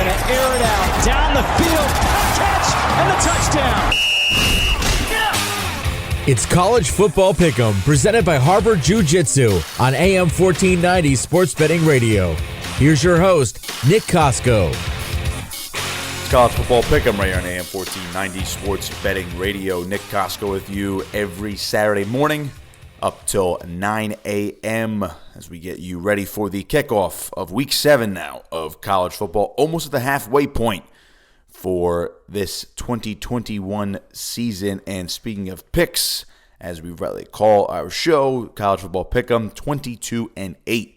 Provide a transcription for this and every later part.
going to air it out down the field. A catch and a touchdown. It's College Football Pick'em, presented by Harbor Jiu-Jitsu on AM 1490 Sports Betting Radio. Here's your host, Nick Kosko. It's College Football Pick'em right here on AM 1490 Sports Betting Radio. Nick Kosko with you every Saturday morning up till 9 a.m. as we get you ready for the kickoff of Week 7 now of college football, almost at the halfway point for this 2021 season. And speaking of picks, as we rightly call our show, College Football Pick'em, 22-8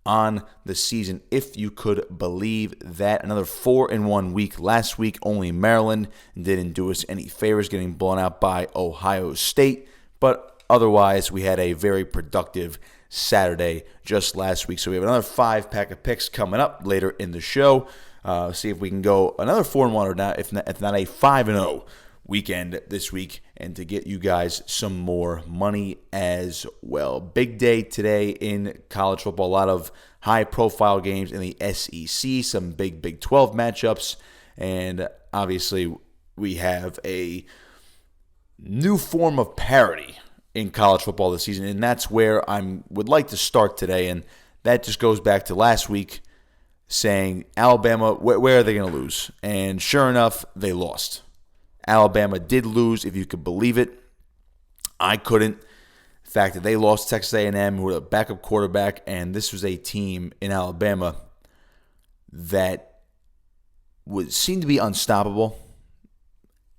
on the season, if you could believe that. Another 4-1 week last week. Only Maryland didn't do us any favors, getting blown out by Ohio State. But otherwise, we had a very productive Saturday just last week. So we have another 5-pack of picks coming up later in the show. See if we can go another 4-1 or not, if not a 5-0 weekend this week, and to get you guys some more money as well. Big day today in college football. A lot of high-profile games in the SEC, some big Big 12 matchups, and obviously we have a new form of parity in college football this season, and that's where I would like to start today, and that just goes back to last week saying Alabama, where are they going to lose? And sure enough, they lost. Alabama did lose, if you could believe it. I couldn't. The fact that they lost Texas A&M with a backup quarterback, and this was a team in Alabama that seemed to be unstoppable,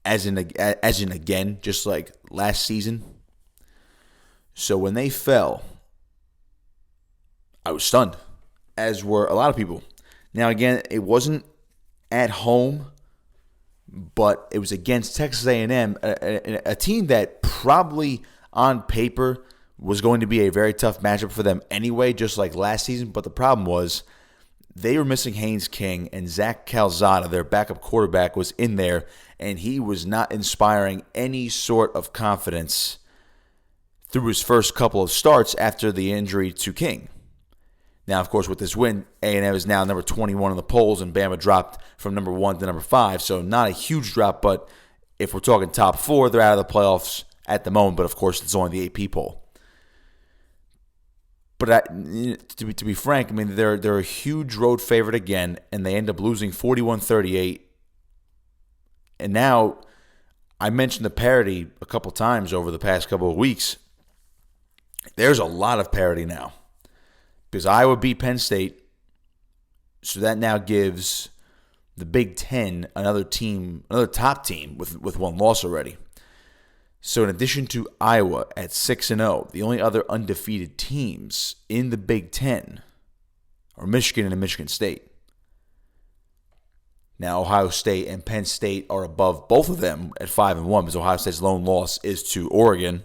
as in again, just like last season. So when they fell, I was stunned, as were a lot of people. Now, again, it wasn't at home, but it was against Texas A&M, a team that probably on paper was going to be a very tough matchup for them anyway, just like last season. But the problem was they were missing Haynes King, and Zach Calzada, their backup quarterback, was in there, and he was not inspiring any sort of confidence through his first couple of starts after the injury to King. Now, of course, with this win, A&M is now number 21 in the polls, and Bama dropped from number 1 to number 5. So not a huge drop, but if we're talking top 4, they're out of the playoffs at the moment. But, of course, it's only the AP poll. But to be frank, I mean, they're a huge road favorite again, and they end up losing 41-38. And now, I mentioned the parity a couple times over the past couple of weeks. There's a lot of parity now, because Iowa beat Penn State, so that now gives the Big Ten another top team with one loss already. So in addition to Iowa at 6-0, the only other undefeated teams in the Big Ten are Michigan and Michigan State. Now Ohio State and Penn State are above both of them at 5-1, because Ohio State's lone loss is to Oregon,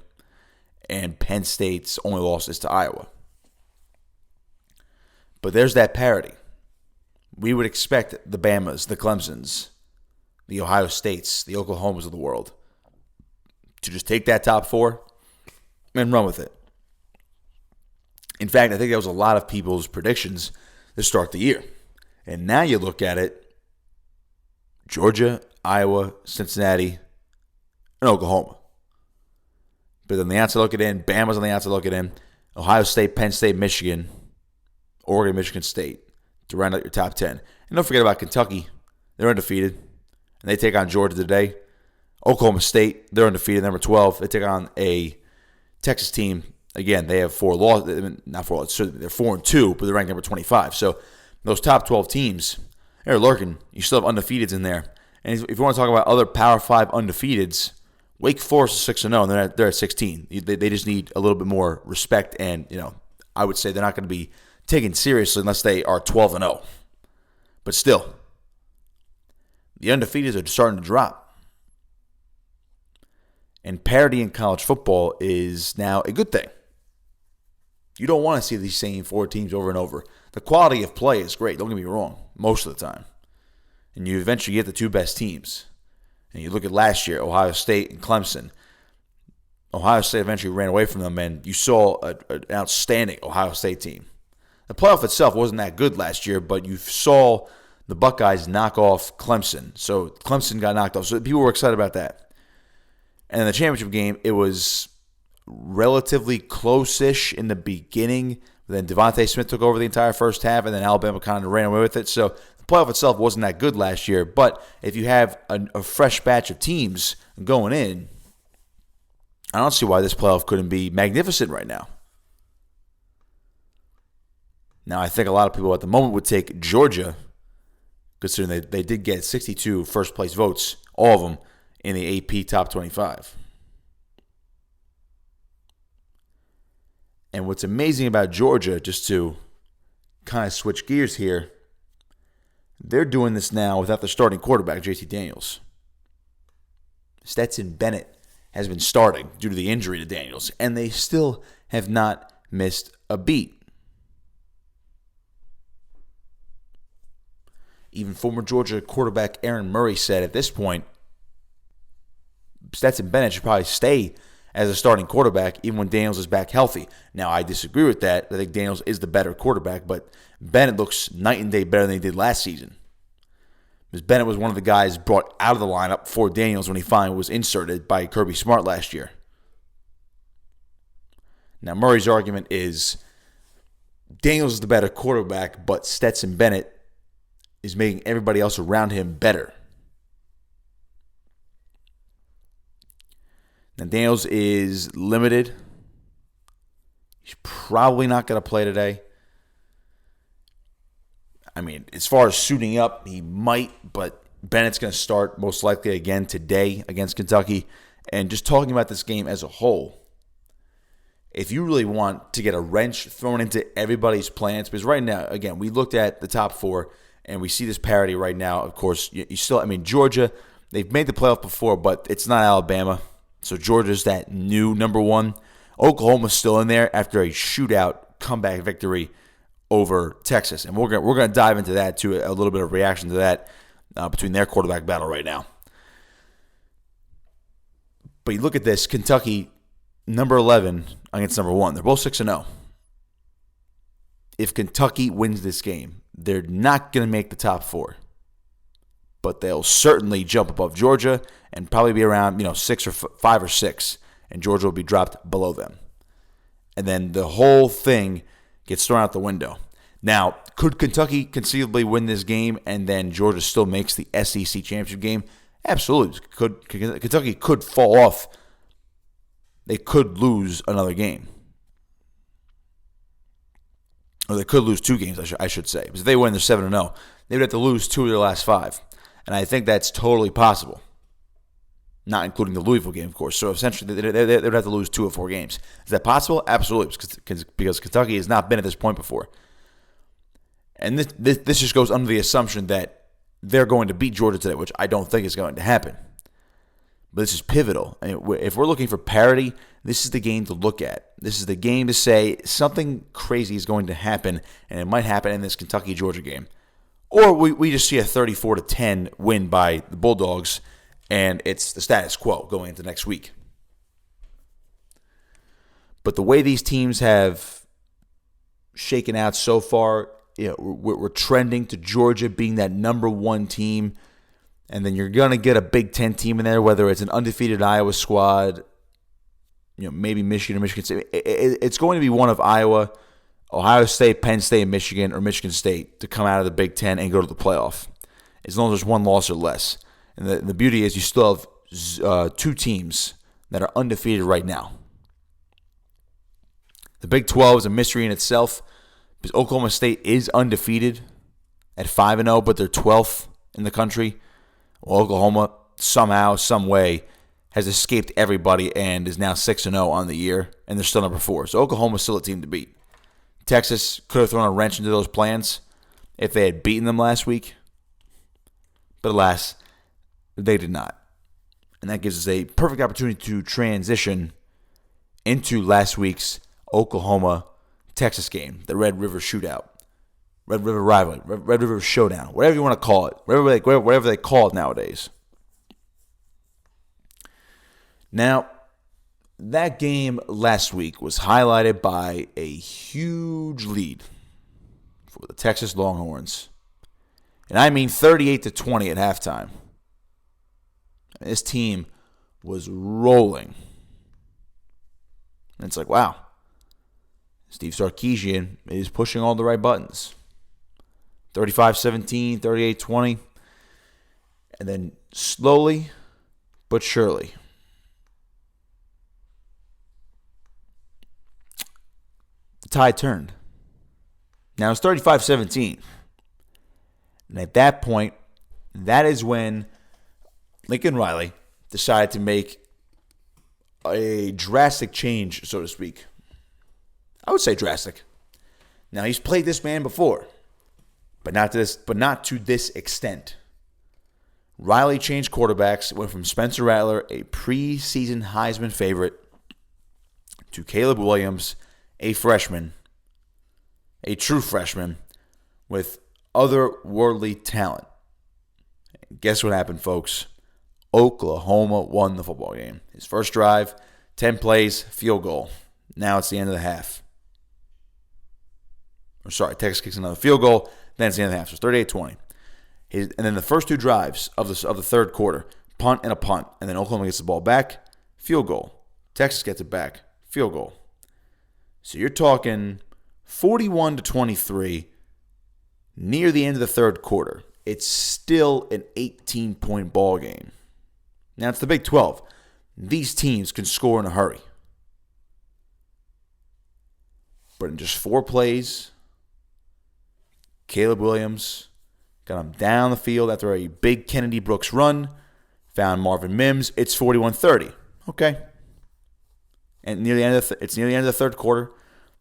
and Penn State's only loss is to Iowa. But there's that parity. We would expect the Bamas, the Clemsons, the Ohio States, the Oklahomas of the world to just take that top 4 and run with it. In fact, I think that was a lot of people's predictions to start the year. And now you look at it, Georgia, Iowa, Cincinnati, and Oklahoma. But on the outside looking in, Bama's on the outside looking in, Ohio State, Penn State, Michigan, Oregon, Michigan State to round out your top 10. And don't forget about Kentucky. They're undefeated, and they take on Georgia today. Oklahoma State, they're undefeated, number 12. They take on a Texas team. Again, they have 4 losses. Not 4 losses. They're 4-2, but they're ranked number 25. So those top 12 teams, they're lurking. You still have undefeateds in there. And if you want to talk about other Power 5 undefeateds, Wake Forest is 6-0, and they're at 16. They just need a little bit more respect, and I would say they're not going to be taken seriously unless they are 12-0. But still, the undefeateds are starting to drop. And parity in college football is now a good thing. You don't want to see these same 4 teams over and over. The quality of play is great, don't get me wrong, most of the time. And you eventually get the 2 best teams. And you look at last year, Ohio State and Clemson. Ohio State eventually ran away from them, and you saw an outstanding Ohio State team. The playoff itself wasn't that good last year, but you saw the Buckeyes knock off Clemson. So Clemson got knocked off. So people were excited about that. And in the championship game, it was relatively close-ish in the beginning. Then Devontae Smith took over the entire first half, and then Alabama kind of ran away with it. So the playoff itself wasn't that good last year. But if you have a fresh batch of teams going in, I don't see why this playoff couldn't be magnificent right now. Now, I think a lot of people at the moment would take Georgia, considering they did get 62 first-place votes, all of them, in the AP Top 25. And what's amazing about Georgia, just to kind of switch gears here, they're doing this now without their starting quarterback, JT Daniels. Stetson Bennett has been starting due to the injury to Daniels, and they still have not missed a beat. Even former Georgia quarterback Aaron Murray said at this point, Stetson Bennett should probably stay as a starting quarterback even when Daniels is back healthy. Now, I disagree with that. I think Daniels is the better quarterback, but Bennett looks night and day better than he did last season. Because Bennett was one of the guys brought out of the lineup for Daniels when he finally was inserted by Kirby Smart last year. Now, Murray's argument is Daniels is the better quarterback, but Stetson Bennett is making everybody else around him better. Now, Daniels is limited. He's probably not going to play today. I mean, as far as suiting up, he might, but Bennett's going to start most likely again today against Kentucky. And just talking about this game as a whole, if you really want to get a wrench thrown into everybody's plans, because right now, again, we looked at the top four, and we see this parity right now. Of course, you still, I mean, Georgia, they've made the playoff before, but it's not Alabama. So Georgia's that new number one. Oklahoma's still in there after a shootout comeback victory over Texas. And we're going to dive into that, too, a little bit of reaction to that between their quarterback battle right now. But you look at this, Kentucky, number 11 against number 1. They're both 6-0. If Kentucky wins this game, they're not going to make the top four. But they'll certainly jump above Georgia and probably be around 6 or 5 or 6. And Georgia will be dropped below them. And then the whole thing gets thrown out the window. Now, could Kentucky conceivably win this game and then Georgia still makes the SEC championship game? Absolutely. Kentucky could fall off. They could lose another game. Or they could lose 2 games, I should say. Because if they win, they're 7-0. They would have to lose 2 of their last 5. And I think that's totally possible. Not including the Louisville game, of course. So essentially, they would have to lose 2 of 4 games. Is that possible? Absolutely. Because Kentucky has not been at this point before. And this just goes under the assumption that they're going to beat Georgia today, which I don't think is going to happen. But this is pivotal. I mean, if we're looking for parity, this is the game to look at. This is the game to say something crazy is going to happen, and it might happen in this Kentucky-Georgia game. Or we just see a 34-10 win by the Bulldogs, and it's the status quo going into next week. But the way these teams have shaken out so far, we're trending to Georgia being that number 1 team. And then you're going to get a Big Ten team in there, whether it's an undefeated Iowa squad, maybe Michigan or Michigan State. It's going to be one of Iowa, Ohio State, Penn State, Michigan, or Michigan State to come out of the Big Ten and go to the playoff, as long as there's 1 loss or less. And the beauty is you still have 2 teams that are undefeated right now. The Big 12 is a mystery in itself, because Oklahoma State is undefeated at 5-0, but they're 12th in the country. Oklahoma, somehow, some way, has escaped everybody and is now 6-0 on the year, and they're still number 4. So Oklahoma's still a team to beat. Texas could have thrown a wrench into those plans if they had beaten them last week. But alas, they did not. And that gives us a perfect opportunity to transition into last week's Oklahoma-Texas game, the Red River Shootout. Red River Rivalry, Red River Showdown, whatever you want to call it, whatever they call it nowadays. Now, that game last week was highlighted by a huge lead for the Texas Longhorns. And I mean 38-20 at halftime. This team was rolling. And it's like, wow. Steve Sarkisian is pushing all the right buttons. 35-17, 38-20. And then slowly but surely, the tide turned. Now it's 35-17. And at that point, that is when Lincoln Riley decided to make a drastic change, so to speak. I would say drastic. Now, he's played this man before, but not to this extent. Riley changed quarterbacks, went from Spencer Rattler, a preseason Heisman favorite, to Caleb Williams, a freshman, a true freshman, with otherworldly talent. And guess what happened, folks? Oklahoma won the football game. His first drive, 10 plays, field goal. Now it's the end of the half. Texas kicks another field goal, then it's the end of the half. So it's 38-20. And then the first two drives of the third quarter, punt and a punt. And then Oklahoma gets the ball back, field goal. Texas gets it back, field goal. So you're talking 41-23 near the end of the third quarter. It's still an 18-point ball game. Now, it's the Big 12. These teams can score in a hurry. But in just 4 plays, Caleb Williams got him down the field after a big Kennedy Brooks run, found Marvin Mims. It's 41-30. Okay. And it's near the end of the third quarter.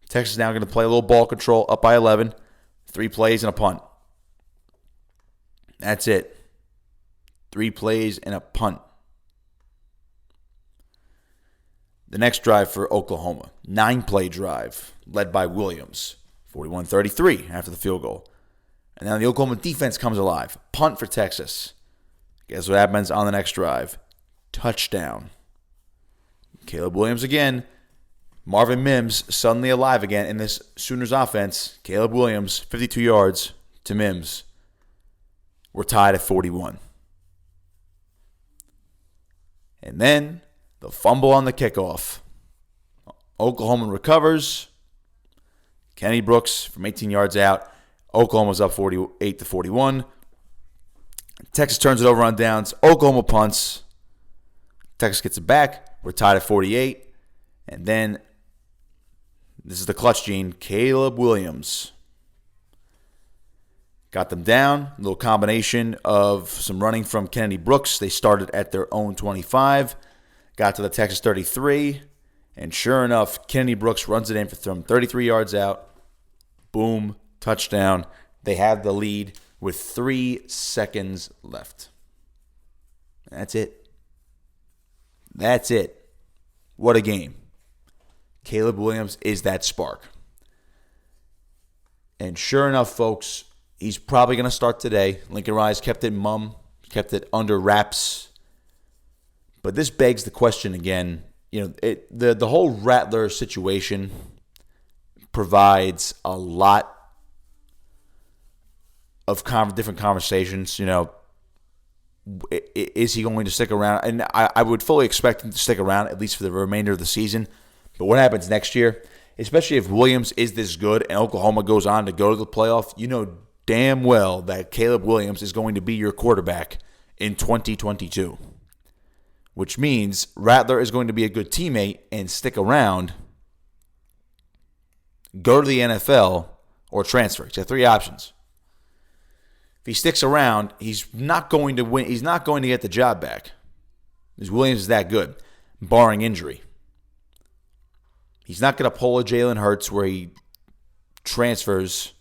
Texas is now going to play a little ball control, up by 11. 3 plays and a punt. That's it. 3 plays and a punt. The next drive for Oklahoma, 9-play drive, led by Williams, 41-33 after the field goal. And now the Oklahoma defense comes alive. Punt for Texas. Guess what happens on the next drive? Touchdown. Caleb Williams again. Marvin Mims suddenly alive again in this Sooners offense. Caleb Williams, 52 yards to Mims. We're tied at 41. And then the fumble on the kickoff. Oklahoma recovers. Kennedy Brooks from 18 yards out. Oklahoma's up 48-41. Texas turns it over on downs. Oklahoma punts. Texas gets it back. We're tied at 48. And then, this is the clutch gene, Caleb Williams got them down. A little combination of some running from Kennedy Brooks. They started at their own 25. Got to the Texas 33. And sure enough, Kennedy Brooks runs it in from 33 yards out. Boom. Touchdown. They have the lead with 3 seconds left. That's it. That's it. What a game. Caleb Williams is that spark. And sure enough, folks, he's probably going to start today. Lincoln Riley's kept it mum, kept it under wraps. But this begs the question again. The whole Rattler situation provides a lot of different conversations. Is he going to stick around? And I would fully expect him to stick around, at least for the remainder of the season. But what happens next year, especially if Williams is this good and Oklahoma goes on to go to the playoff, you know damn well that Caleb Williams is going to be your quarterback in 2022. Which means Rattler is going to be a good teammate and stick around, go to the NFL, or transfer. He's got 3 options. If he sticks around, he's not going to win. He's not going to get the job back. Because Williams is that good, barring injury. He's not going to pull a Jalen Hurts where he transfers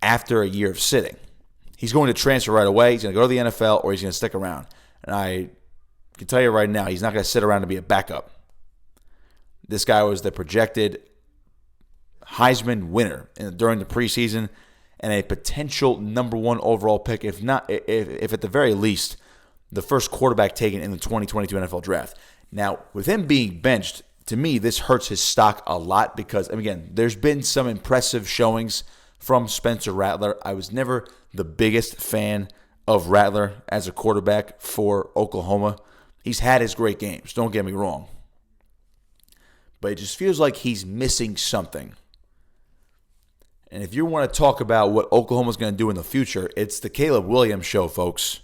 after a year of sitting. He's going to transfer right away. He's going to go to the NFL, or he's going to stick around. And I can tell you right now, he's not going to sit around to be a backup. This guy was the projected Heisman winner during the preseason and a potential number 1 overall pick, if at the very least, the first quarterback taken in the 2022 NFL draft. Now, with him being benched, to me, this hurts his stock a lot because, again, there's been some impressive showings from Spencer Rattler. I was never the biggest fan of Rattler as a quarterback for Oklahoma. He's had his great games, don't get me wrong. But it just feels like he's missing something. And if you want to talk about what Oklahoma's going to do in the future, it's the Caleb Williams show, folks.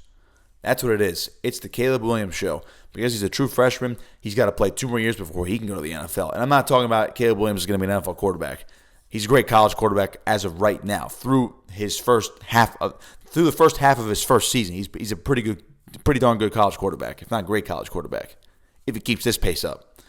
That's what it is. It's the Caleb Williams show. Because he's a true freshman, he's got to play 2 more years before he can go to the NFL. And I'm not talking about Caleb Williams is going to be an NFL quarterback. He's a great college quarterback as of right now. Through the first half of his first season, he's a pretty darn good college quarterback, if not great college quarterback, if he keeps this pace up.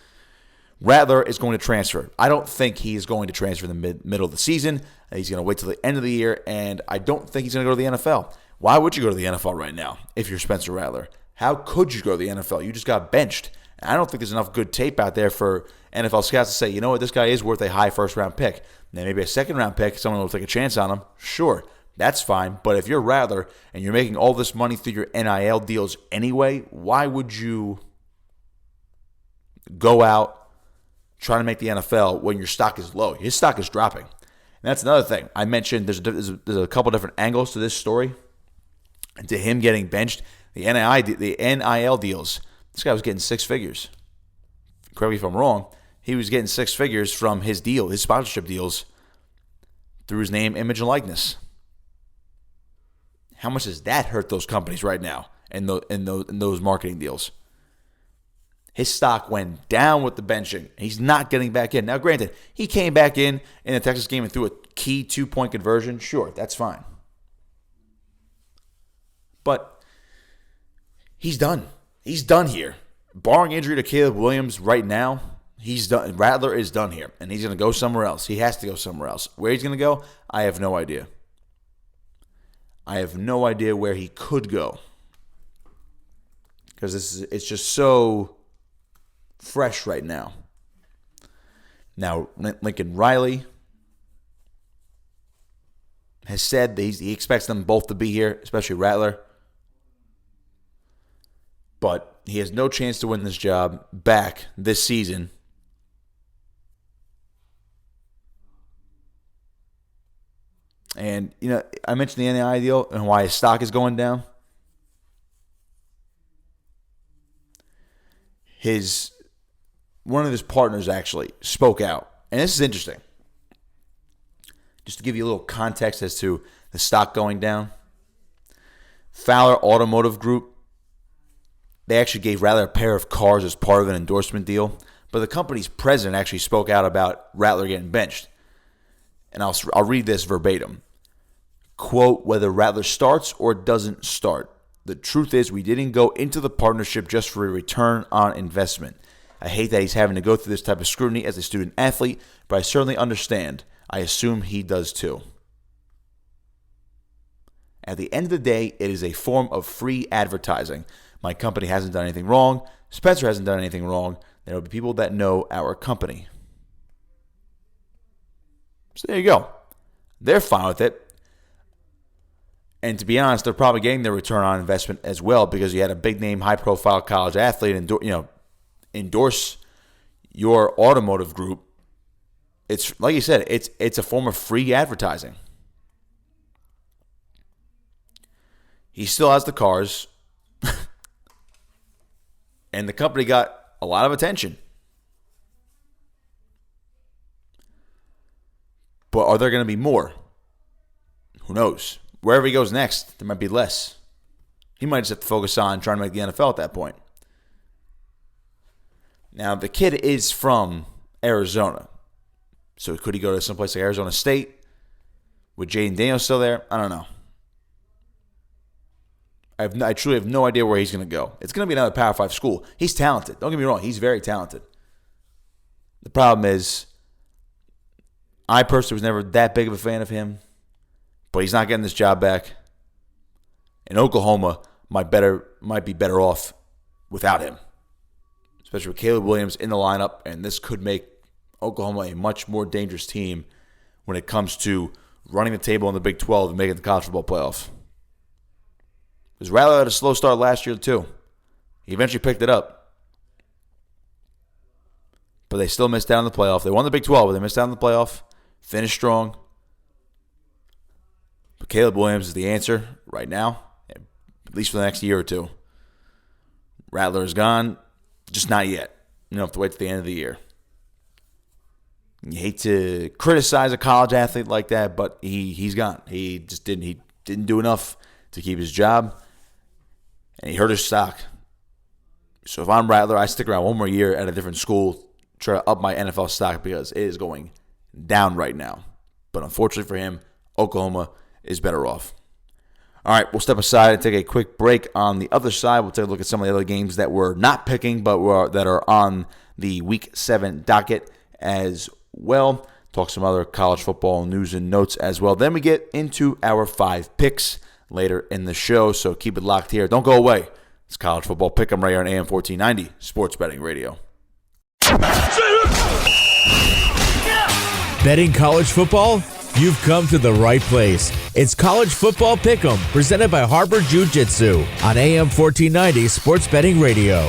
Rattler is going to transfer. I don't think he is going to transfer in the middle of the season. He's going to wait till the end of the year, and I don't think he's going to go to the NFL. Why would you go to the NFL right now if you're Spencer Rattler? How could you go to the NFL? You just got benched. And I don't think there's enough good tape out there for NFL scouts to say, you know what, this guy is worth a high first-round pick. Then maybe a second-round pick, someone will take a chance on him. Sure, that's fine. But if you're Rattler and you're making all this money through your NIL deals anyway, why would you go out trying to make the NFL when your stock is low? His stock is dropping. And that's another thing. I mentioned there's a couple different angles to this story. And to him getting benched, the NIL deals, this guy was getting 6 figures. Correct me if I'm wrong. He was getting 6 figures from his sponsorship deals, through his name, image, and likeness. How much does that hurt those companies right now in those marketing deals? His stock went down with the benching. He's not getting back in. Now, granted, he came back in the Texas game and threw a key 2-point conversion. Sure, that's fine. But he's done. He's done here. Barring injury to Caleb Williams right now, he's done. Rattler is done here, and he's going to go somewhere else. He has to go somewhere else. Where he's going to go, I have no idea. I have no idea where he could go, because it's just so fresh right now. Now, Lincoln Riley has said that he expects them both to be here, especially Rattler. But he has no chance to win this job back this season. And, I mentioned the NIL deal and why his stock is going down. One of his partners actually spoke out. And this is interesting. Just to give you a little context as to the stock going down. Fowler Automotive Group, they actually gave Rattler a pair of cars as part of an endorsement deal. But the company's president actually spoke out about Rattler getting benched. And I'll read this verbatim. Quote, whether Rattler starts or doesn't start, the truth is we didn't go into the partnership just for a return on investment. I hate that he's having to go through this type of scrutiny as a student athlete, but I certainly understand. I assume he does too. At the end of the day, it is a form of free advertising. My company hasn't done anything wrong. Spencer hasn't done anything wrong. There will be people that know our company. So there you go. They're fine with it. And to be honest, they're probably getting their return on investment as well, because you had a big-name, high-profile college athlete endorse your automotive group. It's like you said, it's a form of free advertising. He still has the cars, and the company got a lot of attention. But are there going to be more? Who knows? Wherever he goes next, there might be less. He might just have to focus on trying to make the NFL at that point. Now, the kid is from Arizona. So could he go to someplace like Arizona State? With Jaden Daniels still there? I don't know. I truly have no idea where he's going to go. It's going to be another Power 5 school. He's talented. Don't get me wrong. He's very talented. The problem is, I personally was never that big of a fan of him, but he's not getting this job back. And Oklahoma might be better off without him, especially with Caleb Williams in the lineup, and this could make Oklahoma a much more dangerous team when it comes to running the table in the Big 12 and making the college football playoff. Because Rattler had a slow start last year too. He eventually picked it up. But they still missed out on the playoff. They won the Big 12, but they missed out on the playoff. Finished strong. Caleb Williams is the answer right now, at least for the next year or two. Rattler is gone, just not yet. You have to wait to the end of the year. You hate to criticize a college athlete like that, but he's gone. He didn't do enough to keep his job, and he hurt his stock. So if I'm Rattler, I stick around one more year at a different school, try to up my NFL stock because it is going down right now. But unfortunately for him, Oklahoma is better off. All right, we'll step aside and take a quick break. On the other side, we'll take a look at some of the other games that we're not picking, but that are on the Week 7 docket as well. Talk some other college football news and notes as well. Then we get into our 5 picks later in the show, so keep it locked here. Don't go away. It's College Football Pick'em right here on AM 1490, Sports Betting Radio. Betting college football? You've come to the right place. It's College Football Pick'em, presented by Harbor Jiu-Jitsu on AM 1490 Sports Betting Radio.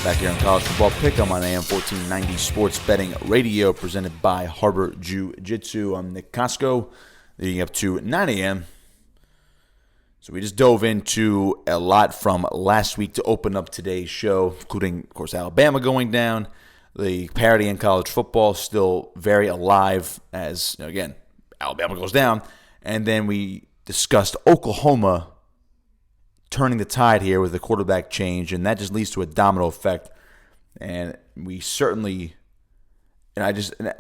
Back here on College Football Pick'em on AM 1490 Sports Betting Radio, presented by Harbor Jiu-Jitsu. I'm Nick Kosko, leading up to 9 a.m. So we just dove into a lot from last week to open up today's show, including, of course, Alabama going down. The parity in college football still very alive as, again, Alabama goes down. And then we discussed Oklahoma turning the tide here with the quarterback change, and that just leads to a domino effect. And we certainly, and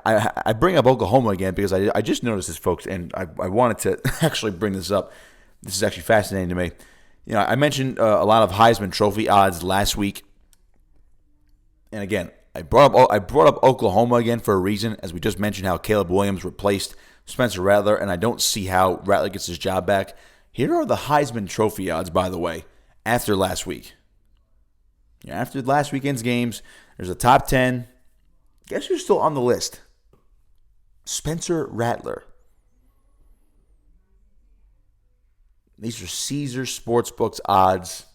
I bring up Oklahoma again because I just noticed this, folks, and I wanted to actually bring this up. This is actually fascinating to me. I mentioned a lot of Heisman Trophy odds last week, and again, I brought up Oklahoma again for a reason, as we just mentioned how Caleb Williams replaced Spencer Rattler, and I don't see how Rattler gets his job back. Here are the Heisman Trophy odds, by the way, after last week. After last weekend's games, there's a top 10. Guess who's still on the list? Spencer Rattler. These are Caesar Sportsbook's odds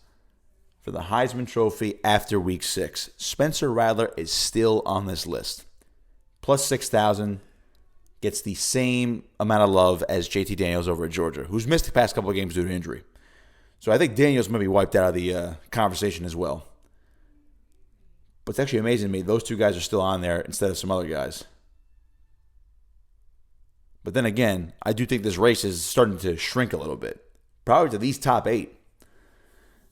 for the Heisman Trophy after Week 6. Spencer Rattler is still on this list. Plus 6,000, gets the same amount of love as JT Daniels over at Georgia, who's missed the past couple of games due to injury. So I think Daniels may be wiped out of the conversation as well. But it's actually amazing to me, those two guys are still on there instead of some other guys. But then again, I do think this race is starting to shrink a little bit. Probably to these top 8.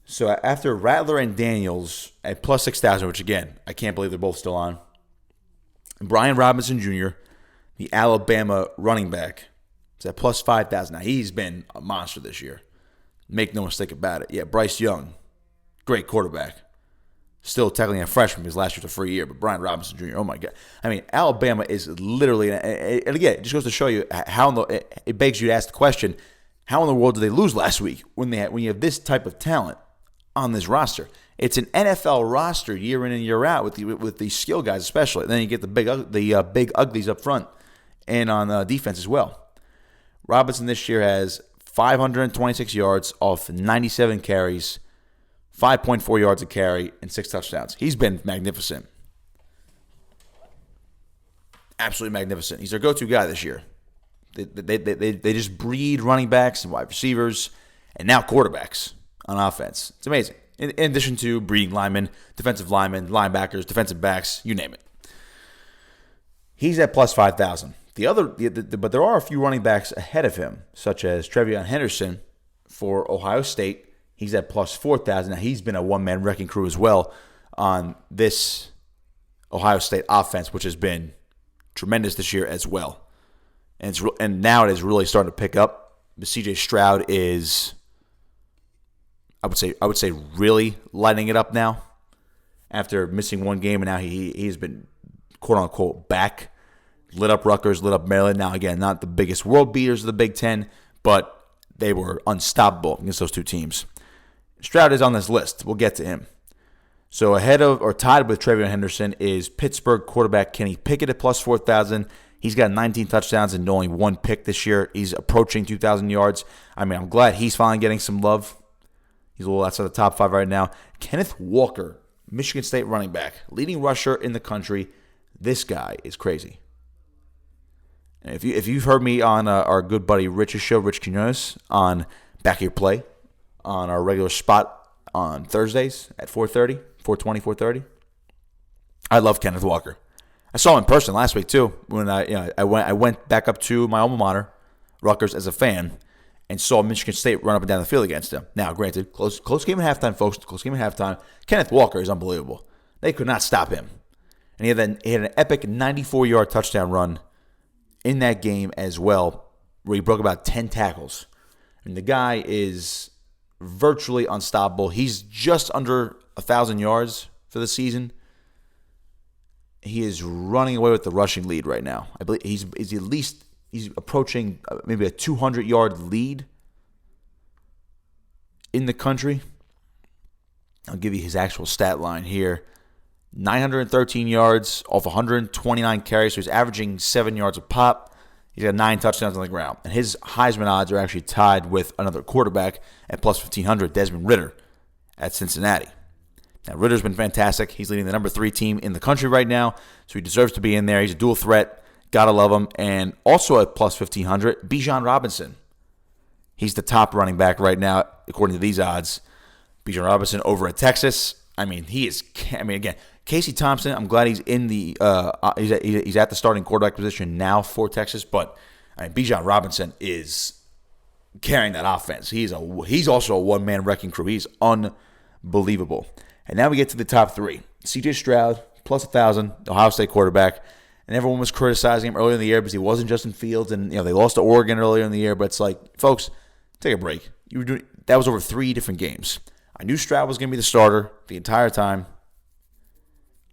So after Rattler and Daniels at plus 6,000, which again, I can't believe they're both still on. Brian Robinson Jr., the Alabama running back, is at plus 5,000. Now, he's been a monster this year. Make no mistake about it. Yeah, Bryce Young, great quarterback. Still technically a freshman because last year's a free year, but Brian Robinson Jr., oh my God. I mean, Alabama is literally, and again, it just goes to show you how, it begs you to ask the question, how in the world did they lose last week when you have this type of talent on this roster? It's an NFL roster year in and year out with the skill guys especially. And then you get the big uglies up front and on defense as well. Robinson this year has 526 yards off 97 carries, 5.4 yards a carry, and 6 touchdowns. He's been magnificent. Absolutely magnificent. He's their go-to guy this year. They just breed running backs and wide receivers and now quarterbacks on offense. It's amazing. In addition to breeding linemen, defensive linemen, linebackers, defensive backs, you name it. He's at plus 5,000. But there are a few running backs ahead of him, such as Trevion Henderson for Ohio State. He's at plus 4,000. Now, he's been a one-man wrecking crew as well on this Ohio State offense, which has been tremendous this year as well. And now it is really starting to pick up. C.J. Stroud is, I would say, really lighting it up now. After missing one game, and now he's been quote unquote back. Lit up Rutgers, lit up Maryland. Now again, not the biggest world beaters of the Big Ten, but they were unstoppable against those two teams. Stroud is on this list. We'll get to him. So ahead of or tied with Trevion Henderson is Pittsburgh quarterback Kenny Pickett at plus 4,000. He's got 19 touchdowns and only one pick this year. He's approaching 2,000 yards. I mean, I'm glad he's finally getting some love. He's a little outside the top 5 right now. Kenneth Walker, Michigan State running back, leading rusher in the country. This guy is crazy. And if you've heard me on our good buddy Rich's show, Rich Quinones, on Back Your Play, on our regular spot on Thursdays at 4:30, 4:20, 4:30, I love Kenneth Walker. I saw him in person last week too. When I went back up to my alma mater, Rutgers, as a fan, and saw Michigan State run up and down the field against them. Now, granted, close game at halftime, folks. Close game at halftime. Kenneth Walker is unbelievable. They could not stop him, and he had an epic 94-yard touchdown run in that game as well, where he broke about 10 tackles. And the guy is virtually unstoppable. He's just under 1,000 yards for the season. He is running away with the rushing lead right now. I believe he's approaching maybe a 200-yard lead in the country. I'll give you his actual stat line here. 913 yards off 129 carries, so he's averaging 7 yards a pop. He's got 9 touchdowns on the ground. And his Heisman odds are actually tied with another quarterback at plus 1,500, Desmond Ridder at Cincinnati. Now, Ritter's been fantastic. He's leading the number 3 team in the country right now, so he deserves to be in there. He's a dual threat. Gotta love him. And also at plus 1,500, Bijan Robinson. He's the top running back right now, according to these odds. Bijan Robinson over at Texas. Again, Casey Thompson, I'm glad he's in the he's at the starting quarterback position now for Texas, but Bijan Robinson is carrying that offense. He's also a one-man wrecking crew. He's unbelievable. And now we get to the top 3. CJ Stroud, plus 1,000, Ohio State quarterback. And everyone was criticizing him earlier in the year because he wasn't Justin Fields, and they lost to Oregon earlier in the year. But it's like, folks, take a break. That was over 3 different games. I knew Stroud was going to be the starter the entire time.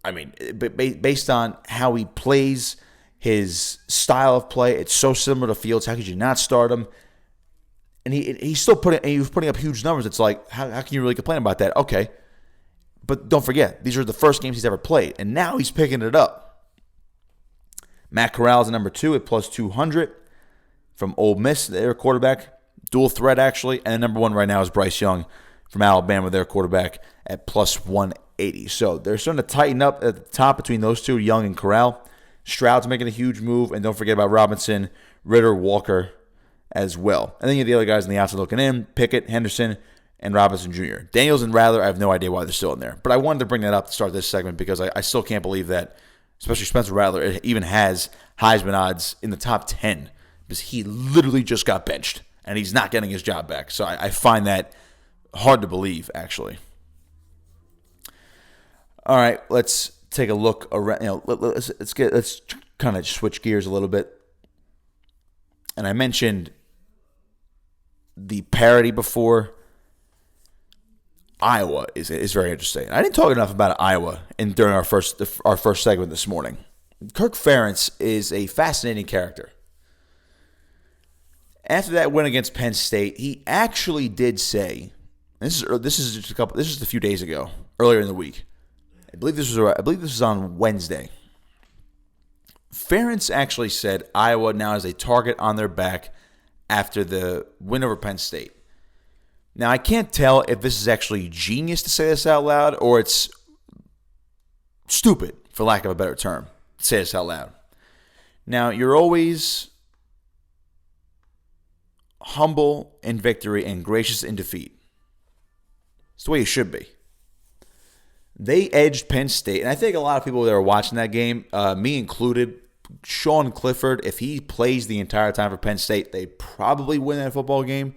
Based on how he plays, his style of play, it's so similar to Fields. How could you not start him? And he was putting up huge numbers. It's like, how can you really complain about that? Okay, but don't forget, these are the first games he's ever played, and now he's picking it up. Matt Corral's at number 2 at plus 200 from Ole Miss, their quarterback, dual threat actually, and the number 1 right now is Bryce Young from Alabama, their quarterback, at plus 180. So they're starting to tighten up at the top between those two, Young and Corral. Stroud's making a huge move, and don't forget about Robinson, Ridder, Walker as well. And then you have the other guys on the outside looking in, Pickett, Henderson, and Robinson Jr. Daniels and Rattler, I have no idea why they're still in there. But I wanted to bring that up to start this segment because I still can't believe that, especially Spencer Rattler, even has Heisman odds in the top 10 because he literally just got benched, and he's not getting his job back. So I find that hard to believe, actually. All right, let's take a look around. Let's kind of switch gears a little bit. And I mentioned the parity before. Iowa is very interesting. I didn't talk enough about Iowa during our first segment this morning. Kirk Ferentz is a fascinating character. After that win against Penn State, he actually did say, this is just a few days ago, earlier in the week. I believe this was on Wednesday. Ferentz actually said Iowa now has a target on their back after the win over Penn State. Now, I can't tell if this is actually genius to say this out loud or it's stupid, for lack of a better term, to say this out loud. Now, you're always humble in victory and gracious in defeat. It's the way you should be. They edged Penn State, and I think a lot of people that were watching that game, me included, Sean Clifford, if he plays the entire time for Penn State, they probably win that football game.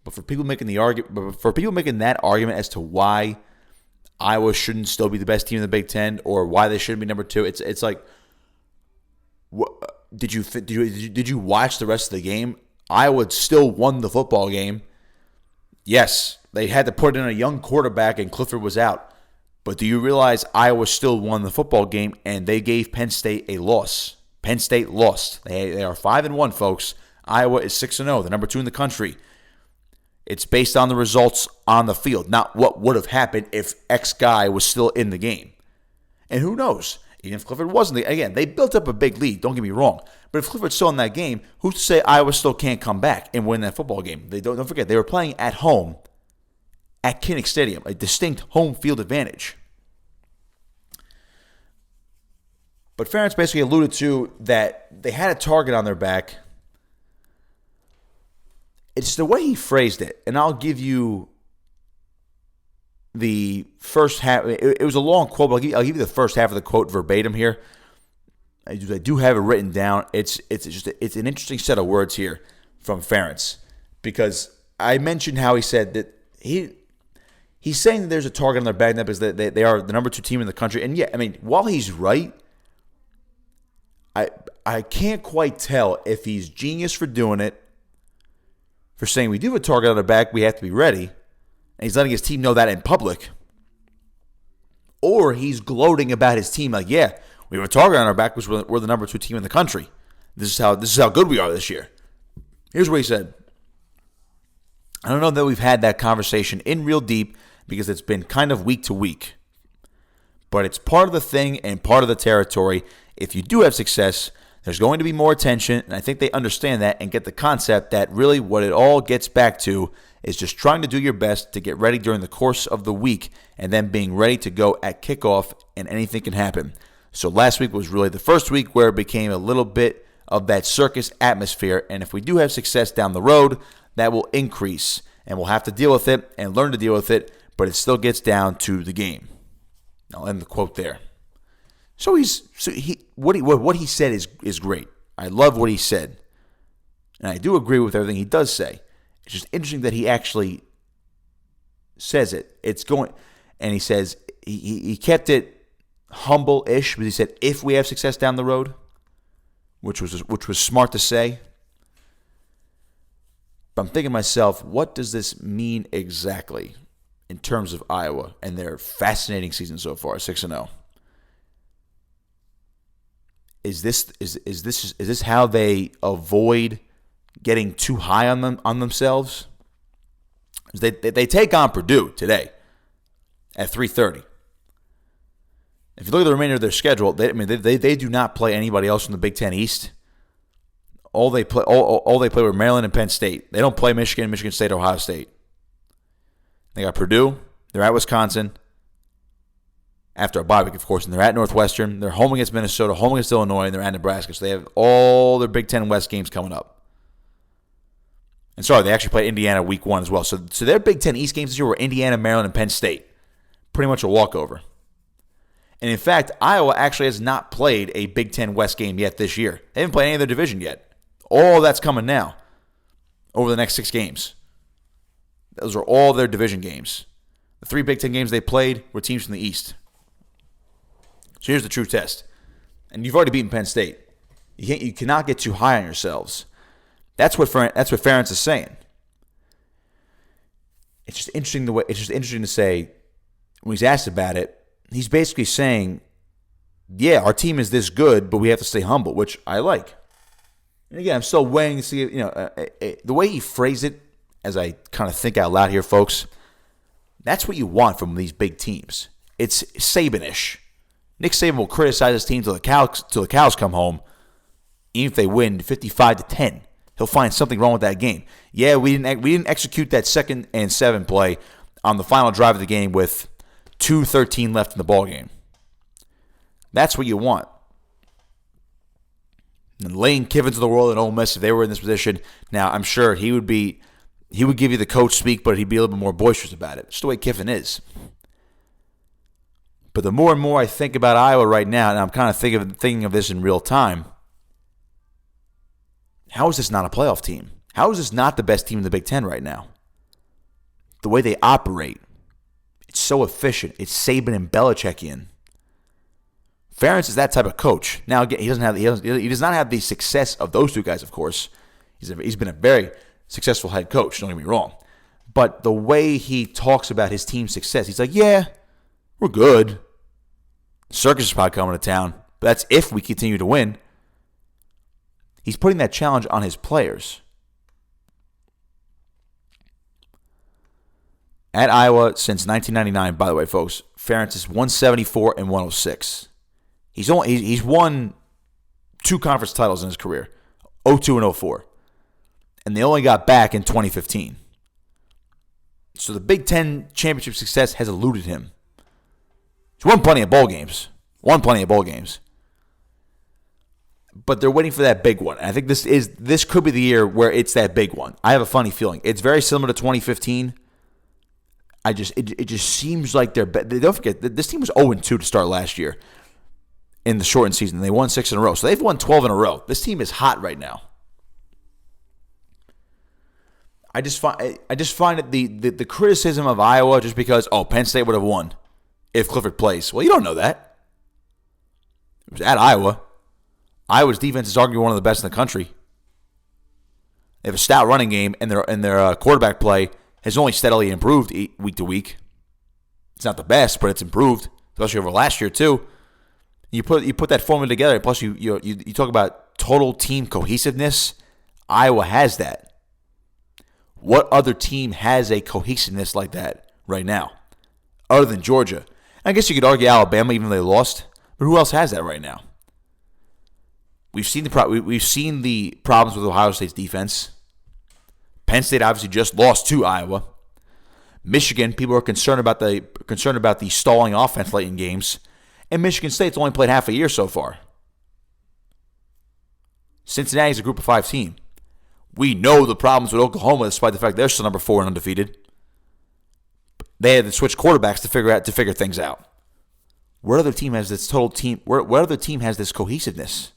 But for people making that argument as to why Iowa shouldn't still be the best team in the Big Ten or why they shouldn't be number 2, it's like, did you watch the rest of the game? Iowa still won the football game. Yes, they had to put in a young quarterback and Clifford was out. But do you realize Iowa still won the football game and they gave Penn State a loss? Penn State lost. They are 5-1, folks. Iowa is 6-0, the number 2 in the country. It's based on the results on the field, not what would have happened if X guy was still in the game. And who knows? Even if Clifford wasn't, again, they built up a big lead, don't get me wrong. But if Clifford's still in that game, who's to say Iowa still can't come back and win that football game? Don't forget, they were playing at home at Kinnick Stadium, a distinct home field advantage. But Ferentz basically alluded to that they had a target on their back. It's the way he phrased it, and I'll give you the first half. It was a long quote, but I'll give you the first half of the quote verbatim here. I do have it written down. It's an interesting set of words here from Ferentz, because I mentioned how he said that he's saying that there's a target on their back because they are the number 2 team in the country. And yeah, I mean, while he's right, I can't quite tell if he's genius for doing it, for saying we do have a target on our back, we have to be ready, and he's letting his team know that in public, or he's gloating about his team like, yeah, we have a target on our back because we're the number 2 team in the country. This is how good we are this year. Here's what he said. I don't know that we've had that conversation in real deep because it's been kind of week to week. But it's part of the thing and part of the territory. If you do have success, there's going to be more attention, and I think they understand that and get the concept that really what it all gets back to is just trying to do your best to get ready during the course of the week and then being ready to go at kickoff, and anything can happen. So last week was really the first week where it became a little bit of that circus atmosphere, and if we do have success down the road, that will increase, and we'll have to deal with it and learn to deal with it, but it still gets down to the game. I'll end the quote there. What he said is great. I love what he said, and I do agree with everything he does say. It's just interesting that he actually says it. And he says he kept it humble-ish, but he said if we have success down the road, which was smart to say. But I'm thinking to myself, what does this mean exactly in terms of Iowa and their fascinating season so far, 6-0? Is this how they avoid getting too high on themselves? They take on Purdue today at 3:30. If you look at the remainder of their schedule, they do not play anybody else from the Big Ten East. All they play were Maryland and Penn State. They don't play Michigan, Michigan State, Ohio State. They got Purdue. They're at Wisconsin. After a bye week, of course, and they're at Northwestern. They're home against Minnesota, home against Illinois, and they're at Nebraska. So they have all their Big Ten West games coming up. And sorry, they actually play Indiana week 1 as well. So their Big Ten East games this year were Indiana, Maryland, and Penn State. Pretty much a walkover. And in fact, Iowa actually has not played a Big Ten West game yet this year. They haven't played any of their division yet. All that's coming now over the next 6 games. Those are all their division games. The 3 Big Ten games they played were teams from the East. So here's the true test. And you've already beaten Penn State. You cannot get too high on yourselves. That's what Ferentz is saying. It's just interesting to say, when he's asked about it, he's basically saying, yeah, our team is this good, but we have to stay humble, which I like. And again, I'm still weighing to see, the way he phrased it, as I kind of think out loud here, folks, that's what you want from these big teams. It's Saban-ish. Nick Saban will criticize his team till the cows come home, even if they win 55-10. He'll find something wrong with that game. Yeah, we didn't execute that 2nd and 7 play on the final drive of the game with 2:13 left in the ballgame. That's what you want. And Lane Kiffin's of the world at Ole Miss, if they were in this position, now I'm sure he would give you the coach speak, but he'd be a little bit more boisterous about it. Just the way Kiffin is. But the more and more I think about Iowa right now, and I'm kind of thinking of this in real time, how is this not a playoff team? How is this not the best team in the Big Ten right now? The way they operate, it's so efficient. It's Saban and Belichickian. Ferentz is that type of coach. Now again, he does not have the success of those 2 guys, of course. He's been a very successful head coach. Don't get me wrong, but the way he talks about his team's success, he's like, yeah, we're good. Circus is probably coming to town, but that's if we continue to win. He's putting that challenge on his players. At Iowa since 1999, by the way, folks, Ferentz is 174 and 106. He's won 2 conference titles in his career, 02 and 04. And they only got back in 2015. So the Big Ten championship success has eluded him. He's won plenty of bowl games. but they're waiting for that big one. And I think this could be the year where it's that big one. I have a funny feeling. It's very similar to 2015. It just seems like don't forget, this team was 0-2 to start last year in the shortened season. They won 6 in a row. So they've won 12 in a row. This team is hot right now. I just find that the criticism of Iowa just because, Penn State would have won if Clifford plays. Well, you don't know that. It was at Iowa. Iowa's defense is arguably one of the best in the country. They have a stout running game, and their quarterback play has only steadily improved week to week. It's not the best, but it's improved, especially over last year too. You put that formula together. Plus, you talk about total team cohesiveness. Iowa has that. What other team has a cohesiveness like that right now, other than Georgia? I guess you could argue Alabama, even though they lost. But who else has that right now? We've seen the problems with Ohio State's defense. Penn State obviously just lost to Iowa. Michigan, people are concerned about the stalling offense late in games, and Michigan State's only played half a year so far. Cincinnati's a Group of 5 team. We know the problems with Oklahoma, despite the fact they're still number 4 and undefeated. They had to switch quarterbacks to figure things out. What other team has this total team? What other team has this cohesiveness?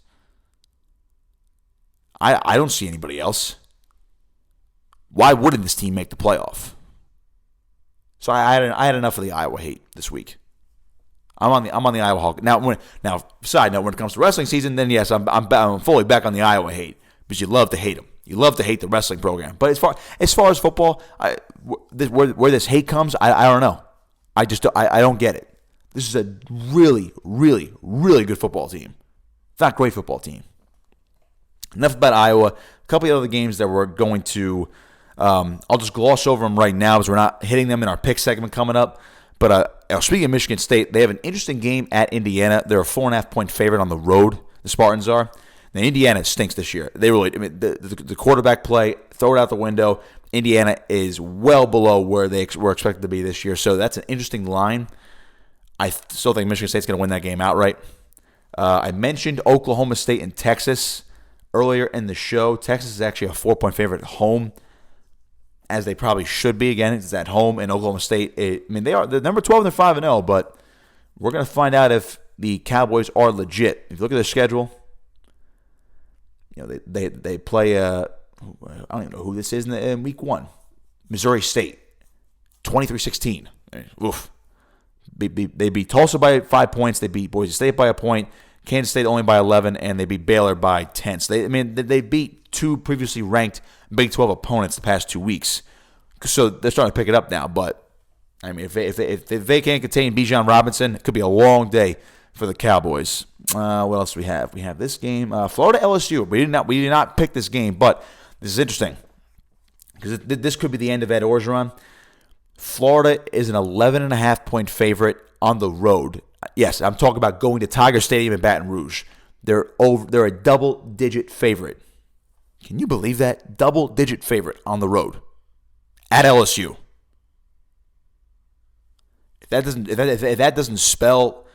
I don't see anybody else. Why wouldn't this team make the playoff? So I had enough of the Iowa hate this week. I'm on the Iowa Hawk now. Side note: when it comes to wrestling season, then yes, I'm fully back on the Iowa hate because you love to hate them. You love to hate the wrestling program. But as far as football, where this hate comes, I don't know. I don't get it. This is a really, really, really good football team. It's not a great football team. Enough about Iowa. A couple of other games that we're going to, I'll just gloss over them right now because we're not hitting them in our pick segment coming up. But speaking of Michigan State, they have an interesting game at Indiana. They're a 4.5-point favorite on the road, the Spartans are. Now, Indiana stinks this year. They really, the quarterback play, throw it out the window. Indiana is well below where they were expected to be this year. So that's an interesting line. I still think Michigan State's going to win that game outright. I mentioned Oklahoma State and Texas earlier in the show. Texas is actually a 4-point favorite at home, as they probably should be. Again, it's at home, and Oklahoma State, they're number 12 and they're 5-0, but we're going to find out if the Cowboys are legit. If you look at their schedule, they play, I don't even know who this is in week 1. Missouri State, 23-16. Oof. They beat Tulsa by 5 points. They beat Boise State by a point. Kansas State only by 11, and they beat Baylor by 10. So they beat 2 previously ranked Big 12 opponents the past 2 weeks. So they're starting to pick it up now. But if they can't contain Bijan Robinson, it could be a long day for the Cowboys. What else do we have? We have this game, Florida LSU. We did not pick this game, but this is interesting because this could be the end of Ed Orgeron. Florida is an 11.5-point favorite on the road. Yes, I'm talking about going to Tiger Stadium in Baton Rouge. They're a double-digit favorite. Can you believe that? Double-digit favorite on the road at LSU. If that doesn't spell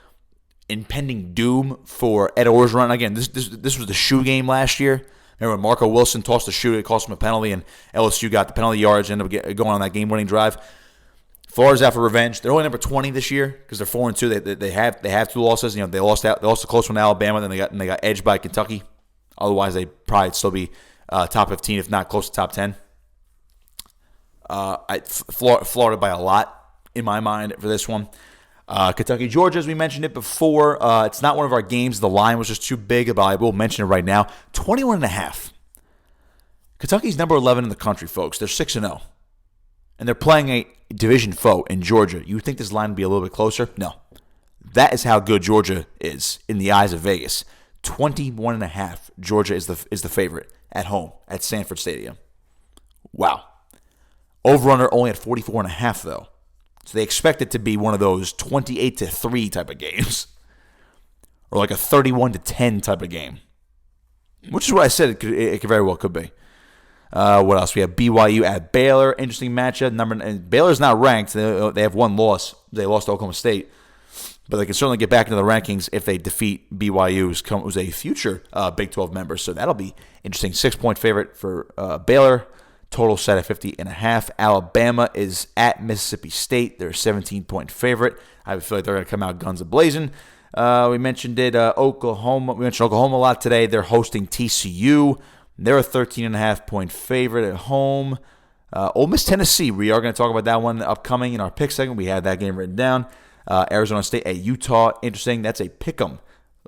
impending doom for Ed Orgeron, again, this was the shoe game last year. Remember when Marco Wilson tossed the shoe, it cost him a penalty, and LSU got the penalty yards, ended up going on that game-winning drive. Florida's out for revenge. They're only number 20 this year because they're 4-2. They have 2 losses. They lost a close one to Alabama, then they got edged by Kentucky. Otherwise, they'd probably still be top 15, if not close to top 10. Florida by a lot in my mind for this one. Kentucky, Georgia, as we mentioned it before, it's not one of our games. The line was just too big, but I will mention it right now. 21.5. Kentucky's number 11 in the country, folks. They're 6-0. And they're playing a division foe in Georgia. You would think this line would be a little bit closer? No. That is how good Georgia is in the eyes of Vegas. 21.5. Georgia is the favorite at home at Sanford Stadium. Wow. Over-under only at 44.5, though. So they expect it to be one of those 28-3 type of games. Or like a 31-10 type of game. Which is what I said it very well could be. What else? We have BYU at Baylor. Interesting matchup. And Baylor's not ranked. They have 1 loss. They lost to Oklahoma State. but they can certainly get back into the rankings if they defeat BYU, who's a future Big 12 member. So that'll be interesting. 6-point favorite for Baylor. Total set at 50.5. Alabama is at Mississippi State. They're a 17-point favorite. I feel like they're going to come out guns a-blazing. We mentioned Oklahoma. We mentioned Oklahoma a lot today. They're hosting TCU. They're a 13.5-point favorite at home. Ole Miss, Tennessee. We are going to talk about that one upcoming in our pick segment. We had that game written down. Arizona State at Utah. Interesting. That's a pick'em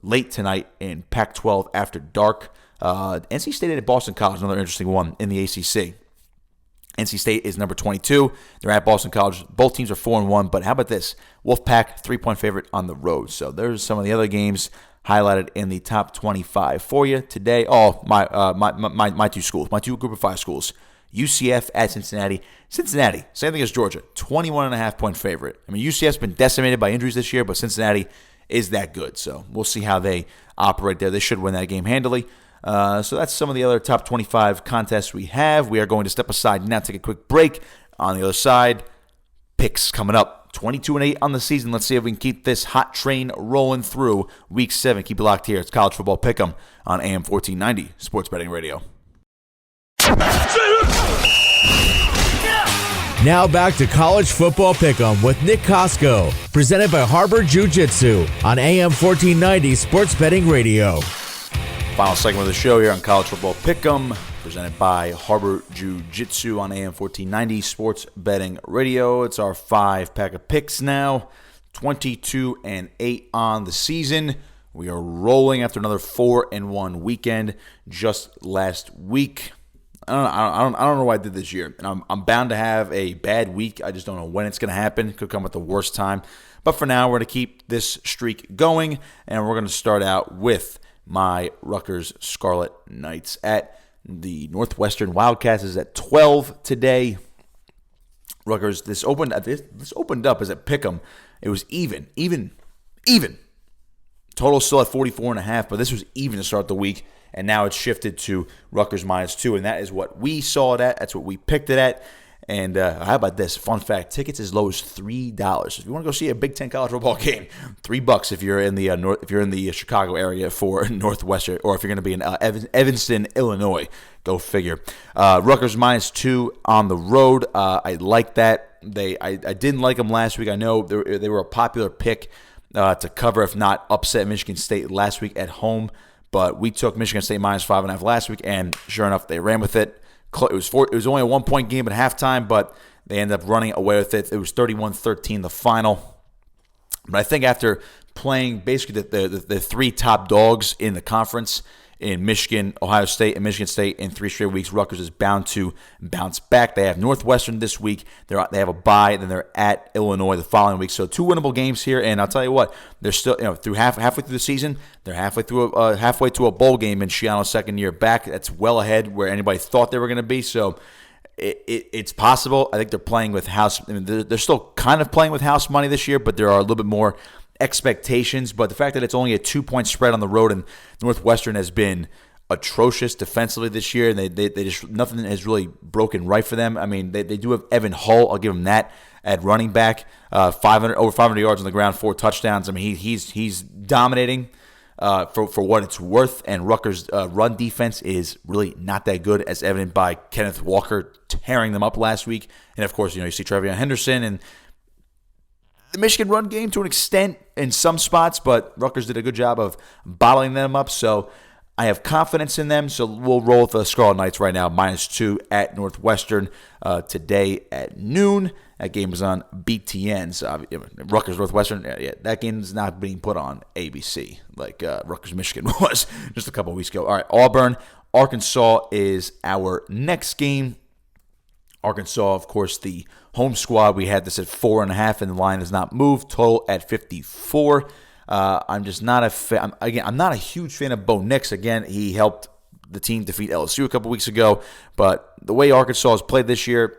late tonight in Pac-12 after dark. NC State at Boston College, another interesting one in the ACC. NC State is number 22. They're at Boston College. Both teams are 4-1. But how about this? Wolfpack, 3-point favorite on the road. So there's some of the other games highlighted in the top 25 for you today. Oh, my two schools, my two Group of 5 schools. UCF at Cincinnati. Cincinnati, same thing as Georgia, 21.5-point favorite. I mean, UCF's been decimated by injuries this year, but Cincinnati is that good. So we'll see how they operate there. They should win that game handily. So that's some of the other top 25 contests we have. We are going to step aside now, take a quick break. On the other side, picks coming up. 22-8 on the season. Let's see if we can keep this hot train rolling through Week 7. Keep it locked here. It's College Football Pick'em on AM 1490 Sports Betting Radio. Now back to College Football Pick'em with Nick Kosko, presented by Harbor Jiu-Jitsu on AM 1490 Sports Betting Radio. Final segment of the show here on College Football Pick'em, presented by Harbor Jiu-Jitsu on AM 1490 Sports Betting Radio. It's our 5-pack of picks now, 22-8 on the season. We are rolling after another 4-1 weekend just last week. I don't know what I did this year. And I'm bound to have a bad week. I just don't know when it's going to happen. It could come at the worst time. But for now, we're going to keep this streak going, and we're going to start out with my Rutgers Scarlet Knights at the Northwestern Wildcats. Is at 12 today. Rutgers, this opened up as a pick'em. It was even. Total still at 44.5, but this was even to start the week. And now it's shifted to Rutgers -2, and that is what we saw it at. That's what we picked it at. And how about this? Fun fact, tickets as low as $3. If you want to go see a Big Ten college football game, $3 if you're in the Chicago area for Northwestern, or if you're going to be in Evanston, Illinois. Go figure. Rutgers -2 on the road. I like that. I didn't like them last week. I know they were a popular pick to cover, if not upset Michigan State last week at home. But we took Michigan State -5.5 last week, and sure enough, they ran with it. It was only a 1-point game at halftime, but they ended up running away with it. It was 31-13 the final. But I think after playing basically the 3 top dogs in the conference in Michigan, Ohio State, and Michigan State in 3 straight weeks, Rutgers is bound to bounce back. They have Northwestern this week. They have a bye, then they're at Illinois the following week. So 2 winnable games here, and I'll tell you what, they're still through halfway through the season. They're halfway to a bowl game in Shiano's second year back. That's well ahead where anybody thought they were going to be. So it's possible. I think they're playing with house. I mean, they're still kind of playing with house money this year, but there are a little bit more expectations. But the fact that it's only a 2-point spread on the road, and Northwestern has been atrocious defensively this year, and they just, nothing has really broken right for them. I mean, they do have Evan Hull. I'll give him that at running back. Over 500 yards on the ground, 4 touchdowns. I mean, he's dominating for what it's worth. And Rutgers' run defense is really not that good, as evident by Kenneth Walker tearing them up last week. And of course, you see Trevion Henderson and the Michigan run game to an extent in some spots, but Rutgers did a good job of bottling them up. So I have confidence in them. So we'll roll with the Scarlet Knights right now, -2 at Northwestern today at noon. That game is on BTN's. Rutgers Northwestern, that game is not being put on ABC like Rutgers Michigan was just a couple of weeks ago. All right, Auburn, Arkansas is our next game. Arkansas, of course, the home squad. We had this at 4.5, and the line has not moved. Total at 54. I'm just not a fan. I'm not a huge fan of Bo Nix. Again, he helped the team defeat LSU a couple weeks ago, but the way Arkansas has played this year,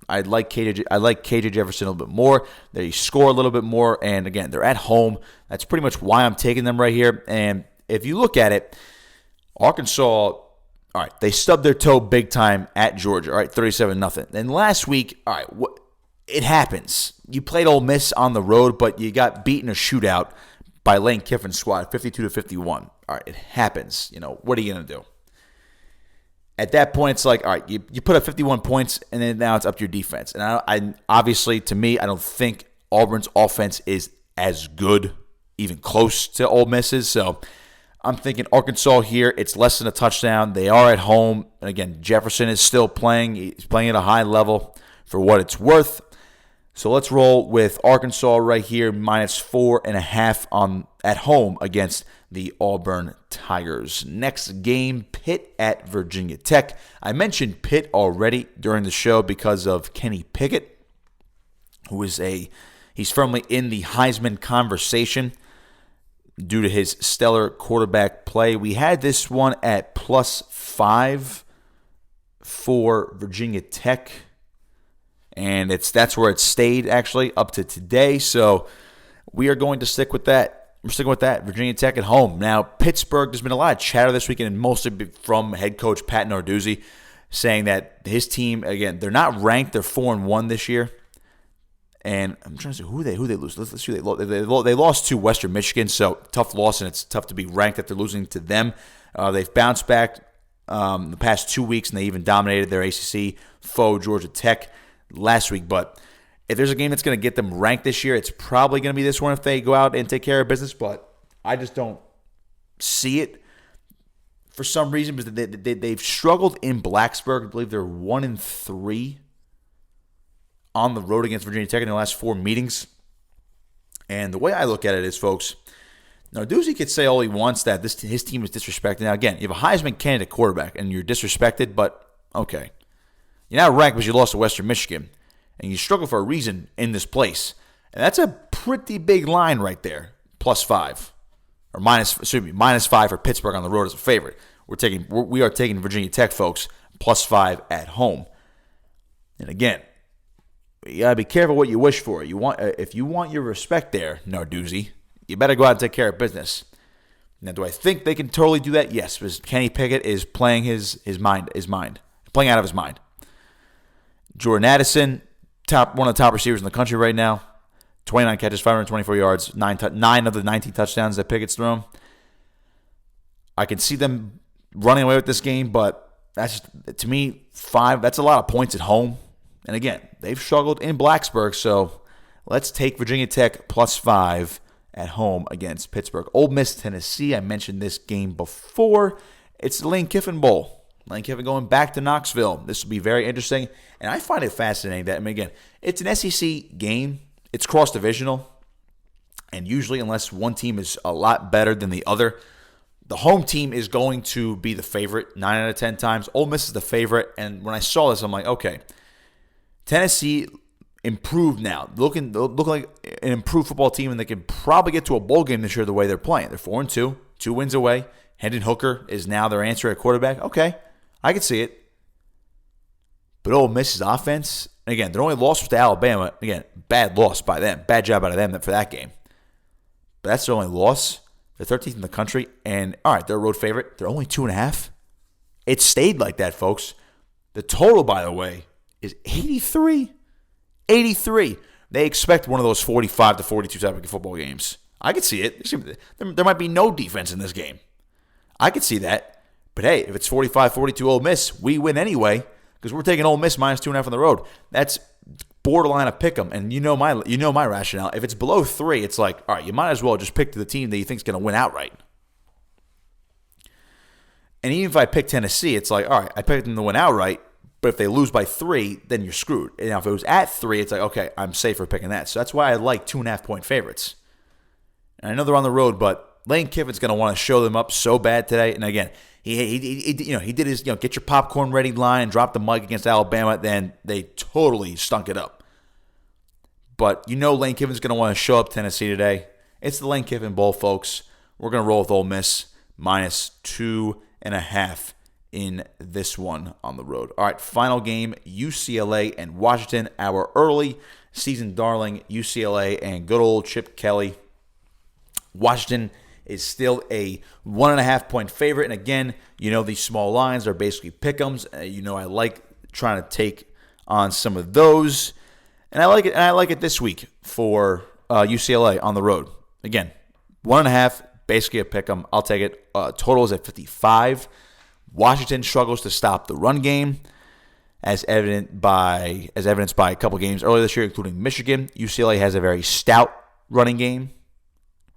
I like KJ Jefferson a little bit more. They score a little bit more, and again, they're at home. That's pretty much why I'm taking them right here. And if you look at it, Arkansas, all right, they stubbed their toe big time at Georgia, all right, 37-0. And last week, all right, it happens. You played Ole Miss on the road, but you got beaten a shootout by Lane Kiffin's squad, 52-51. All right, it happens. What are you going to do? At that point, it's like, all right, you put up 51 points, and then now it's up to your defense. And I obviously, to me, I don't think Auburn's offense is as good, even close to Ole Miss's. So I'm thinking Arkansas here. It's less than a touchdown. They are at home. And again, Jefferson is still playing. He's playing at a high level for what it's worth. So let's roll with Arkansas right here, -4.5 at home against the Auburn Tigers. Next game, Pitt at Virginia Tech. I mentioned Pitt already during the show because of Kenny Pickett, who is he's firmly in the Heisman conversation due to his stellar quarterback play. We had this one at +5 for Virginia Tech. And that's where it stayed, actually, up to today. So we are going to stick with that. We're sticking with that. Virginia Tech at home. Now, Pittsburgh, there's been a lot of chatter this weekend, and mostly from head coach Pat Narduzzi, saying that his team, again, they're not ranked. They're 4-1 this year. And I'm trying to see who they lose. Let's see who they lost. They lost to Western Michigan, so tough loss, and it's tough to be ranked after losing to them. They've bounced back the past 2 weeks, and they even dominated their ACC foe, Georgia Tech, last week. But if there's a game that's going to get them ranked this year, it's probably going to be this one if they go out and take care of business. But I just don't see it for some reason because they've struggled in Blacksburg. I believe they're 1-3 on the road against Virginia Tech in their last 4 meetings. And the way I look at it is, folks, Narduzzi could say all he wants that his team is disrespected. Now, again, you have a Heisman candidate quarterback and you're disrespected, but okay. You're not ranked because you lost to Western Michigan, and you struggle for a reason in this place. And that's a pretty big line right there, +5. Or -5 for Pittsburgh on the road as a favorite. We are taking Virginia Tech, folks, +5 at home. And again, you gotta be careful what you wish for. If you want your respect there, Narduzzi, you better go out and take care of business. Now, do I think they can totally do that? Yes, because Kenny Pickett is playing playing out of his mind. Jordan Addison, one of the top receivers in the country right now. 29 catches, 524 yards, 9 of the 19 touchdowns that Pickett's thrown. I can see them running away with this game, but that's, to me, 5. That's a lot of points at home. And again, they've struggled in Blacksburg, so let's take Virginia Tech +5 at home against Pittsburgh. Ole Miss, Tennessee, I mentioned this game before. It's the Lane Kiffin Bowl. Lane Kiffin going back to Knoxville. This will be very interesting. And I find it fascinating that, again, it's an SEC game. It's cross-divisional. And usually, unless one team is a lot better than the other, the home team is going to be the favorite 9 out of 10 times. Ole Miss is the favorite. And when I saw this, I'm like, okay, Tennessee improved now. Look like an improved football team, and they can probably get to a bowl game this year the way they're playing. They're 4-2, 2 wins away. Hendon Hooker is now their answer at quarterback. Okay. I can see it. But Ole Miss's offense, again, their only loss was to Alabama. Again, bad loss by them. Bad job out of them for that game. But that's their only loss. They're 13th in the country. And, all right, they're a road favorite. They're only 2.5. It stayed like that, folks. The total, by the way, is 83. 83. They expect one of those 45 to 42 type of football games. I could see it. There might be no defense in this game. I could see that. But hey, if it's 45-42 Ole Miss, we win anyway because we're taking Ole Miss -2.5 on the road. That's borderline a pick 'em, and you know my rationale. If it's below 3, it's like, all right, you might as well just pick the team that you think is going to win outright. And even if I pick Tennessee, it's like, all right, I picked them to win outright, but if they lose by 3, then you're screwed. And now if it was at 3, it's like, okay, I'm safer picking that. So that's why I like 2.5-point favorites. And I know they're on the road, but Lane Kiffin's going to want to show them up so bad today. And again, he did his get your popcorn ready line and drop the mic against Alabama. Then they totally stunk it up. But Lane Kiffin's going to want to show up Tennessee today. It's the Lane Kiffin Bowl, folks. We're going to roll with Ole Miss -2.5 in this one on the road. All right, final game, UCLA and Washington. Our early season darling, UCLA and good old Chip Kelly. Washington is still a 1.5-point favorite. And again, these small lines are basically pick-ems. I like trying to take on some of those. And I like it. And I like it this week for UCLA on the road. Again, 1.5, basically a pick 'em. I'll take it. Total is at 55. Washington struggles to stop the run game, as evidenced by a couple games earlier this year, including Michigan. UCLA has a very stout running game,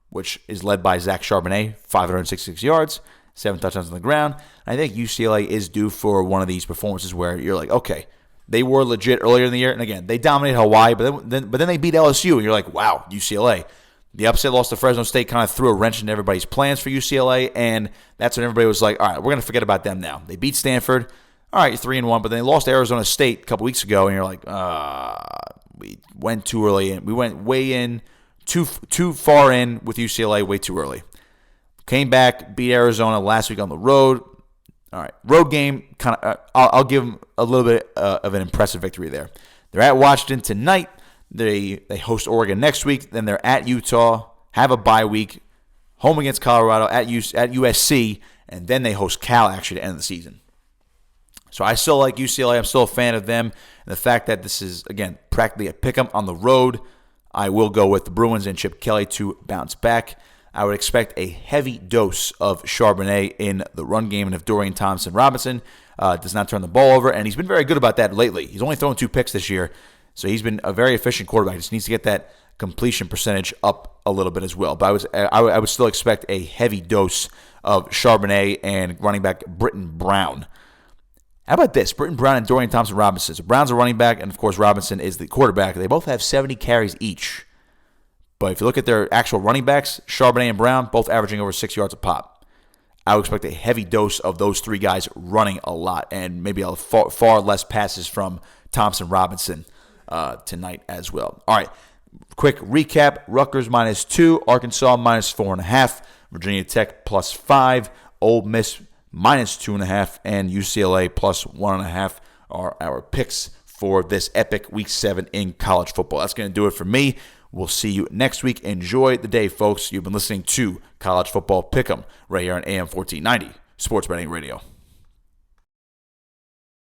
which is led by Zach Charbonnet, 566 yards, 7 touchdowns on the ground. I think UCLA is due for one of these performances where you're like, okay, they were legit earlier in the year, and again, they dominated Hawaii, but then they beat LSU, and you're like, wow, UCLA. The upset loss to Fresno State kind of threw a wrench into everybody's plans for UCLA, and that's when everybody was like, all right, we're going to forget about them now. They beat Stanford. All right, you're 3-1, but they lost to Arizona State a couple weeks ago, and you're like, we went too early, and we went way in, too far in with UCLA way too early. Came back, beat Arizona last week on the road. All right, road game, kind of. I'll give them a little bit of an impressive victory there. They're at Washington tonight. They host Oregon next week. Then they're at Utah, have a bye week, home against Colorado, at USC, and then they host Cal actually to end the season. So I still like UCLA. I'm still a fan of them. And the fact that this is, again, practically a pick 'em on the road, I will go with the Bruins and Chip Kelly to bounce back. I would expect a heavy dose of Charbonnet in the run game, and if Dorian Thompson-Robinson does not turn the ball over, and he's been very good about that lately. He's only thrown 2 picks this year, so he's been a very efficient quarterback. He just needs to get that completion percentage up a little bit as well. But I would still expect a heavy dose of Charbonnet and running back Britton Brown. How about this? Britton Brown and Dorian Thompson-Robinson. So Brown's a running back, and of course Robinson is the quarterback. They both have 70 carries each. But if you look at their actual running backs, Charbonnet and Brown, both averaging over 6 yards a pop. I would expect a heavy dose of those 3 guys running a lot, and maybe far less passes from Thompson-Robinson tonight as well. All right, quick recap. Rutgers -2, Arkansas -4.5, Virginia Tech +5, Ole Miss -2.5, and UCLA +1.5 are our picks for this epic Week 7 in college football. That's going to do it for me. We'll see you next week. Enjoy the day, folks. You've been listening to College Football Pick'em right here on AM 1490 Sports Betting Radio.